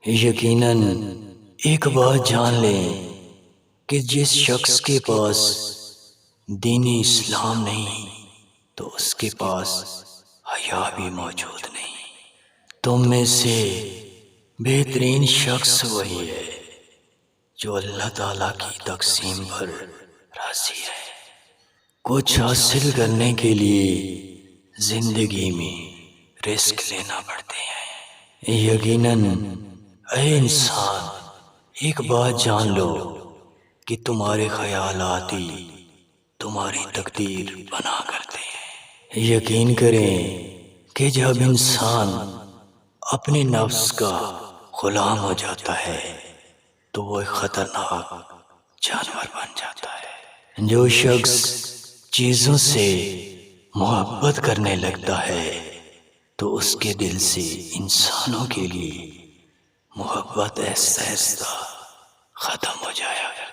یقیناً ایک بات جان لیں کہ جس شخص کے پاس دین اسلام نہیں تو اس کے پاس حیا بھی موجود نہیں۔ تم میں سے بہترین شخص وہی ہے جو اللہ تعالیٰ کی تقسیم پر راضی ہے۔ کچھ حاصل کرنے کے لیے زندگی میں رسک لینا پڑتے ہیں۔ یقیناً اے انسان، ایک بات جان لو کہ تمہارے خیالات ہی تمہاری تقدیر بنا کرتے ہیں۔ یقین کریں کہ جب انسان اپنے نفس کا غلام ہو جاتا ہے تو وہ ایک خطرناک جانور بن جاتا ہے۔ جو شخص چیزوں سے محبت کرنے لگتا ہے تو اس کے دل سے انسانوں کے لیے محبت ایسا ختم ہو جایا